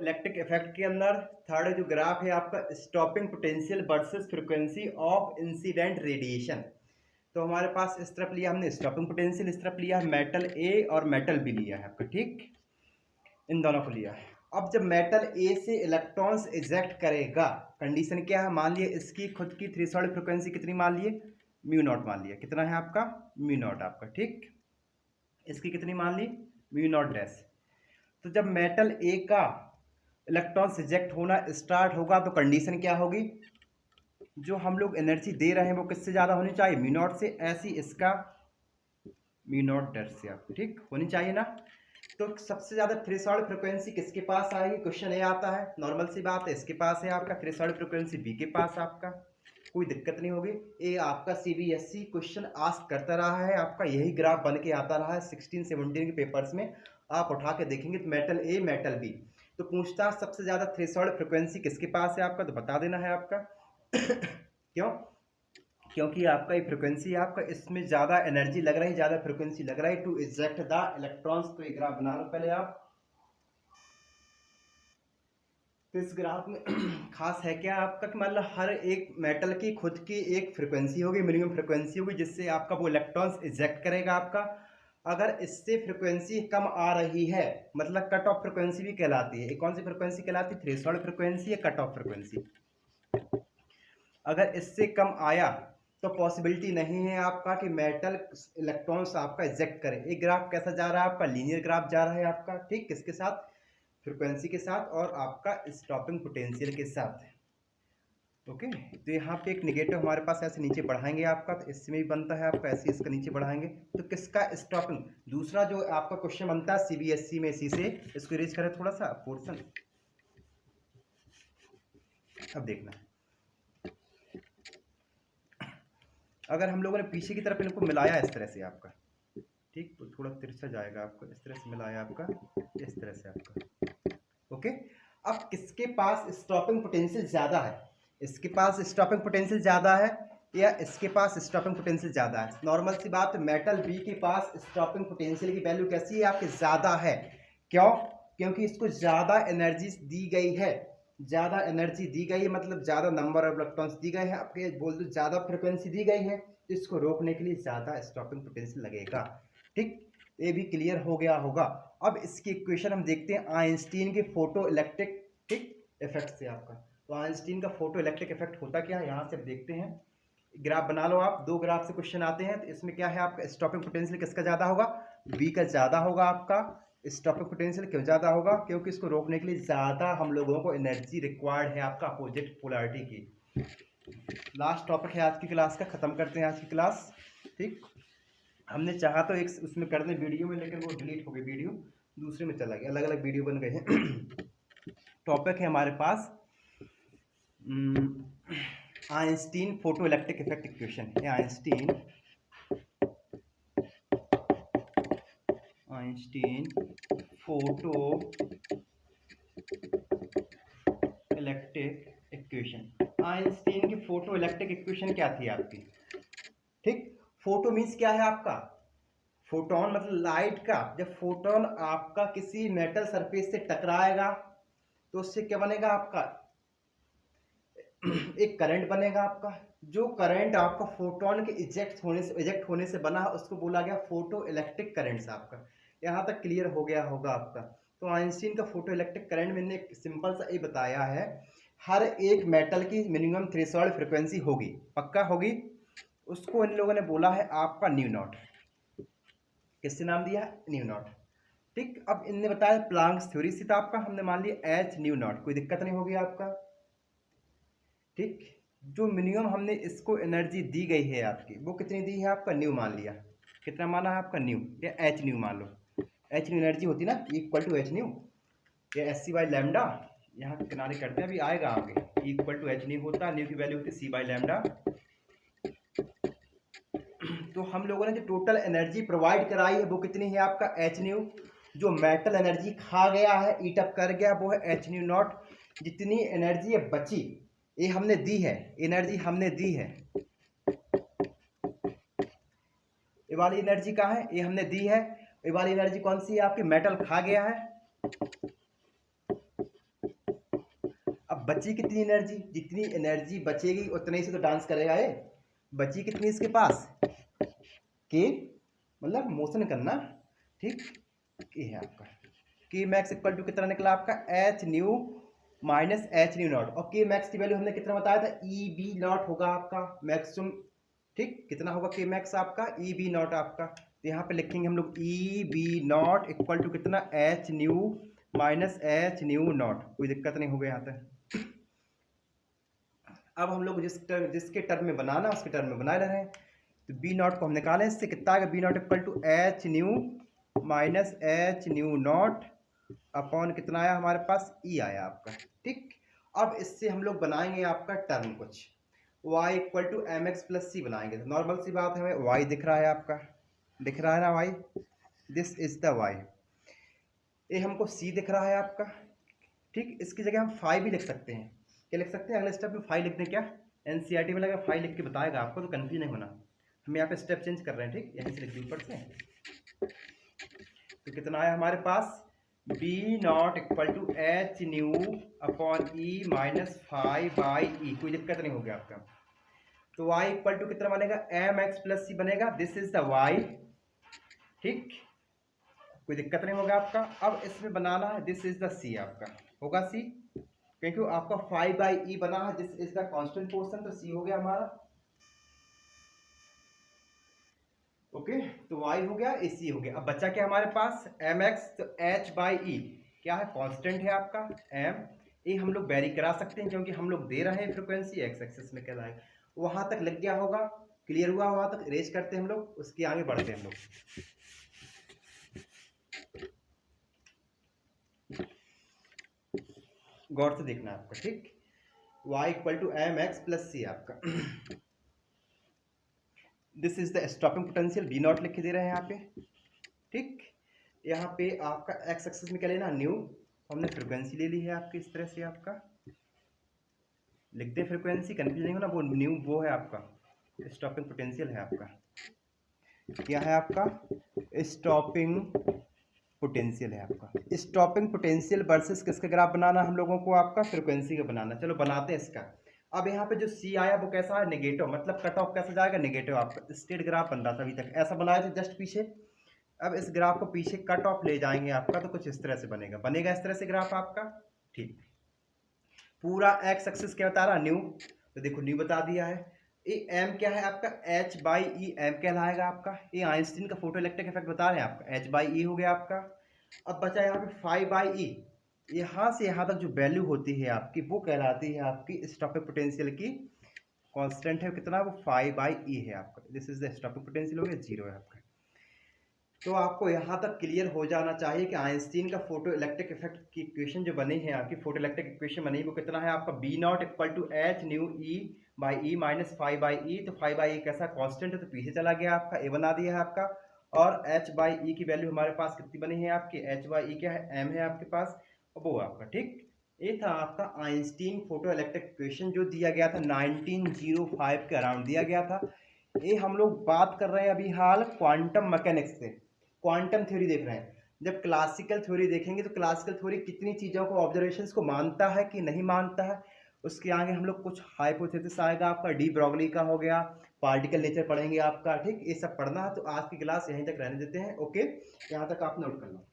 Electric effect के अंदर third जो ग्राफ है आपका stopping potential versus frequency of incident radiation. तो हमारे पास इस तरफ लिया हमने स्टॉपिंग पोटेंशियल, इस तरफ लिया है मेटल ए और मेटल बी लिया है आपका, ठीक, इन दोनों को लिया है। अब जब मेटल ए से इलेक्ट्रॉन्स इजेक्ट करेगा, कंडीशन क्या है, मान लिए इसकी खुद की थ्रेशोल्ड फ्रीक्वेंसी कितनी मान लिए, म्यू नॉट मान लिया, कितना है आपका, म्यू नॉट आपका, ठीक, इसकी कितनी मान ली, म्यू नॉट डैश। तो जब मेटल ए का इलेक्ट्रॉन्स इजेक्ट होना स्टार्ट होगा तो कंडीशन क्या होगी, जो हम लोग एनर्जी दे रहे हैं वो किससे ज़्यादा होनी चाहिए, म्यू नॉट से, ऐसी इसका म्यू नॉट डैश से आपको, ठीक, होनी चाहिए ना। तो सबसे ज़्यादा थ्रेशोल्ड फ्रीक्वेंसी किसके पास आएगी, क्वेश्चन ये आता है, नॉर्मल सी बात है, इसके पास है आपका थ्रेशोल्ड फ्रीक्वेंसी, बी के पास आपका, कोई दिक्कत नहीं होगी। ये आपका सीबीएसई क्वेश्चन आस्क करता रहा है, आपका यही ग्राफ बन के आता रहा है 16-17 के पेपर्स में, आप उठा के देखेंगे तो मेटल ए मेटल बी, तो पूछता सबसे ज़्यादा थ्रेशोल्ड फ्रीक्वेंसी किसके पास है आपका, तो बता देना है आपका क्यों, क्योंकि आपका ये फ्रीक्वेंसी आपका इसमें ज़्यादा एनर्जी लग रही है, ज़्यादा फ्रीक्वेंसी लग रहा है टू इजेक्ट द इलेक्ट्रॉन्स। तो ये ग्राफ बना लो पहले आप। तो इस ग्राफ में खास है क्या आपका कि मतलब हर एक मेटल की खुद की एक फ्रीक्वेंसी होगी, मिनिमम फ्रीक्वेंसी होगी, जिससे आपका वो इलेक्ट्रॉन्स इजेक्ट करेगा आपका। अगर इससे फ्रीक्वेंसी कम आ रही है, मतलब कट ऑफ फ्रीक्वेंसी भी कहलाती है, कौन सी फ्रीक्वेंसी कहलाती है, थ्रेशोल्ड फ्रीक्वेंसी या कट ऑफ फ्रीक्वेंसी। अगर इससे कम आया तो पॉसिबिलिटी नहीं है आपका कि मेटल इलेक्ट्रॉन्स आपका इजेक्ट करे। एक ग्राफ कैसा जा रहा है आपका, लीनियर ग्राफ जा रहा है आपका, ठीक, किसके साथ, फ्रीक्वेंसी के साथ और आपका स्टॉपिंग पोटेंशियल के साथ, ओके। तो यहाँ पे एक निगेटिव हमारे पास ऐसे नीचे बढ़ाएंगे आपका, तो इसमें भी बनता है आपका ऐसे, इसका नीचे बढ़ाएंगे तो किसका स्टॉपिंग। दूसरा जो आपका क्वेश्चन बनता है सीबीएसई में, इसी से इसको रीच करें थोड़ा सा पोर्शन, अब देखना, अगर हम लोगों ने पीछे की तरफ इनको मिलाया इस तरह से आपका, ठीक, तो थोड़ा तिरछा जाएगा आपको, इस तरह से मिलाया आपका, इस तरह से आपका, ओके। अब किसके पास स्टॉपिंग पोटेंशियल ज़्यादा है, इसके पास स्टॉपिंग पोटेंशियल ज़्यादा है या इसके पास स्टॉपिंग पोटेंशियल ज़्यादा है। नॉर्मल सी बात, मेटल बी के पास स्टॉपिंग पोटेंशियल की वैल्यू कैसी है आपकी, ज़्यादा है। क्यों, क्योंकि इसको ज़्यादा एनर्जी दी गई है, ज़्यादा एनर्जी दी गई है, मतलब ज़्यादा नंबर ऑफ इलेक्ट्रॉन्स दी गए हैं, आपके बोल दो ज़्यादा फ्रिक्वेंसी दी गई है, तो इसको रोकने के लिए ज़्यादा स्टॉपिंग पोटेंशियल लगेगा, ठीक, ये भी क्लियर हो गया होगा। अब इसकी इक्वेशन हम देखते हैं आइंस्टीन के फोटो इलेक्ट्रिक, ठीक, इफेक्ट से आपका। तो आइंस्टीन का फोटो इलेक्ट्रिक इफेक्ट होता क्या है, यहाँ से देखते हैं, ग्राफ बना लो आप, दो ग्राफ से क्वेश्चन आते हैं। तो इसमें क्या है आपका, स्टॉपिंग पोटेंशियल किसका ज़्यादा होगा, बी का ज़्यादा होगा आपका। स्टॉपिंग पोटेंशियल क्यों ज़्यादा होगा, क्योंकि इसको रोकने के लिए ज़्यादा हम लोगों को एनर्जी रिक्वायर्ड है आपका अपोजिट पोलैरिटी की। लास्ट टॉपिक है आज की क्लास का, ख़त्म करते हैं आज की क्लास, ठीक। हमने चाहा तो एक उसमें कर दें वीडियो में, लेकिन वो डिलीट हो गई वीडियो, दूसरे में चला गया, अलग अलग वीडियो बन गए हैं। टॉपिक है हमारे पास Einstein photo electric effect equation है। Einstein photo electric equation. Einstein की फोटो इलेक्ट्रिक इक्वेशन क्या थी आपकी, ठीक। फोटो मीन्स क्या है आपका, फोटोन मतलब लाइट का, जब फोटोन आपका किसी मेटल सरफेस से टकराएगा तो उससे क्या बनेगा आपका, एक करंट बनेगा आपका। जो करंट आपका फोटोन के इजेक्ट होने से बना, उसको बोला गया फोटो इलेक्ट्रिक करंट्स आपका। यहाँ तक क्लियर हो गया होगा आपका। तो आइंस्टीन का फोटो इलेक्ट्रिक करंट मैंने एक सिंपल सा ये बताया है, हर एक मेटल की मिनिमम थ्रेशोल्ड फ्रीक्वेंसी होगी, पक्का होगी, उसको इन लोगों ने बोला है आपका न्यू नॉट। किससे नाम दिया है, न्यू नॉट, ठीक। अब इनने बताया प्लांक्स थ्योरी से, तो आपका हमने मान लिया एच न्यू नॉट, कोई दिक्कत नहीं होगी आपका, ठीक। जो मिनिमम हमने इसको एनर्जी दी गई है आपकी, वो कितनी दी है आपका, न्यू मान लिया, कितना माना है आपका, न्यू, या एच न्यू मान लो, एच न्यू एनर्जी होती ना, इक्वल टू एच न्यू, या एस सी बाई लैम्डा, यहाँ किनारे करते हैं, अभी आएगा आगे, इक्वल टू एच न्यू होता है, न्यू की वैल्यू होती है सी बाई लैम्डा। तो हम लोगों ने जो टोटल एनर्जी प्रोवाइड कराई है वो कितनी है आपका, एच न्यू। जो मेटल एनर्जी खा गया है, ईट अप कर गया, वो है एच न्यू नॉट। जितनी एनर्जी बची ये हमने दी है, एनर्जी हमने दी है, ये वाली एनर्जी कहाँ है, ये हमने दी है। ये वाली एनर्जी कौन सी है आपकी, मेटल खा गया है, अब बची कितनी एनर्जी, जितनी एनर्जी बचेगी उतने ही से तो डांस करेगा ये। बची कितनी इसके पास, के मतलब मोशन करना, ठीक, के है आपका के मैक्स इक्वल टू कितना निकला आपका H nu minus H nu not, और के मैक्स की वैल्यू हमने कितना बताया था, ई बी नॉट होगा आपका मैक्सिमम, ठीक, कितना होगा के मैक्स आपका ई बी नॉट आपका, तो यहाँ पे लिखेंगे हम लोग E B not equal to कितना H nu minus H nu not, कोई दिक्कत नहीं होगा यहाँ तक। अब हम लोग जिसके टर्म में बनाना उसके टर्म में बना रहे हैं, तो बी नॉट को हम निकालें, इससे कितना आएगा, B not equal to H nu minus H nu naught upon कितना आया हमारे पास, ई आया आपका, ठीक। अब इससे हम लोग बनाएंगे आपका टर्म कुछ, y equal to M X plus C बनाएंगे, तो नॉर्मल सी बात है, हमें y दिख रहा है आपका, दिख रहा है ना y, this is the y, ये हमको c दिख रहा है आपका, ठीक। इसकी जगह हम फाइव भी लिख सकते हैं, क्या लिख सकते हैं, अगले स्टेप में फाइव लिख दें क्या, एनसीईआरटी में लगा फाइव लिख के बताएगा आपको, तो कंफ्यूज नहीं होना, हम यहाँ पे स्टेप चेंज कर रहे हैं, ठीक, यहीं से लिख दें ऊपर से, तो कितना आया हमारे पास, B not equal to H nu upon E minus five by E, कोई दिक्कत नहीं होगी आपका, तो y इक्वल टू कितना बनेगा, एम एक्स प्लस सी बनेगा, दिस इज द y, ठीक, कोई दिक्कत नहीं होगा आपका। अब इसमें बनाना है, दिस इज द c आपका, होगा c, क्योंकि आपका फाइव बाई ई बना है, this is the constant portion, तो c हो गया हमारा, ओके, तो y हो गया, ac हो गया। अब बच्चा क्या हमारे पास mx, तो h बाई ई क्या है, कांस्टेंट है आपका m, ये हम लोग वेरी करा सकते हैं क्योंकि हम लोग दे रहे हैं फ्रीक्वेंसी एक्स एक्सिस में क्या है, वहां तक लग गया होगा, क्लियर हुआ, वहां तक रेज करते हैं हम लोग, उसके आगे बढ़ते हैं हम लोग। गौर से देखना आपका, ठीक, y equal to M X plus C आपका, this is the stopping potential, B not लिख के दे रहे हैं यहाँ पे, ठीक। यहाँ पे आपका एक्स एक्सिस में क्या लेना, न्यू, हमने फ्रीक्वेंसी ले ली है आपकी, इस तरह से आपका लिख दे, फ्रीक्वेंसी कंफ्यूज नहीं होना, वो न्यू वो है आपका स्टॉपिंग पोटेंशियल है आपका, क्या है आपका स्टॉपिंग पोटेंशियल है आपका। स्टॉपिंग पोटेंशियल वर्सेस किसका ग्राफ बनाना हम लोगों को, आपका फ्रीक्वेंसी का बनाना, चलो बनाते हैं इसका। अब यहाँ पे जो सी आया वो कैसा है, नेगेटिव, मतलब कट ऑफ कैसा जाएगा, नेगेटिव, आपका स्ट्रेट ग्राफ बन रहा था अभी तक, ऐसा बनाया था जस्ट पीछे, अब इस ग्राफ को पीछे कट ऑफ ले जाएंगे आपका, तो कुछ इस तरह से बनेगा इस तरह से ग्राफ आपका, ठीक। पूरा एक्स एक्सिस क्या बता रहा, न्यू, तो देखो न्यू बता दिया है, ये एम क्या है आपका, एच बाई ई एम कहलाएगा आपका, ये आइंस्टीन का फोटो इलेक्ट्रिक इफेक्ट बता रहे हैं आपका, एच बाई ई हो गया आपका। अब बचा यहाँ पे फाइव बाई ई, यहाँ से यहाँ तक जो वैल्यू होती है आपकी वो कहलाती है आपकी स्टॉपिंग पोटेंशियल की कांस्टेंट है, कितना, वो फाइव बाई ई है आपका, this is the stopping potential हो गया, जीरो है आपका। तो आपको यहाँ तक क्लियर हो जाना चाहिए कि आइंस्टीन का फोटो इलेक्ट्रिक इफेक्ट की इक्वेशन जो बनी है आपकी, फोटो इलेक्ट्रिक इक्वेशन बनी वो कितना है आपका, B not equal to H nu E by E minus five by E, तो फाइव बाई ई कैसा कांस्टेंट है, तो पीछे चला गया आपका, ए बना दिया है आपका, और एच बाई ई की वैल्यू हमारे पास कितनी बनी है आपकी, एच बाई ई क्या है, एम है आपके पास, वो आपका, ठीक। ये था आपका आइंस्टीन फोटो इलेक्ट्रिक इक्वेशन जो दिया गया था 1905 के अराउंड दिया गया था। ये हम लोग बात कर रहे हैं अभी हाल क्वांटम मैकेनिक्स से, क्वांटम थ्योरी देख रहे हैं। जब क्लासिकल थ्योरी देखेंगे तो क्लासिकल थ्योरी कितनी चीज़ों को, ऑब्जर्वेशंस को मानता है कि नहीं मानता है, उसके आगे हम लोग कुछ हाइपोथेसिस आएगा आपका, डी ब्रॉगली का हो गया, पार्टिकल नेचर पढ़ेंगे आपका, ठीक, ये सब पढ़ना है। तो आज की क्लास यहीं तक रहने देते हैं, ओके, यहाँ तक आप नोट कर लो।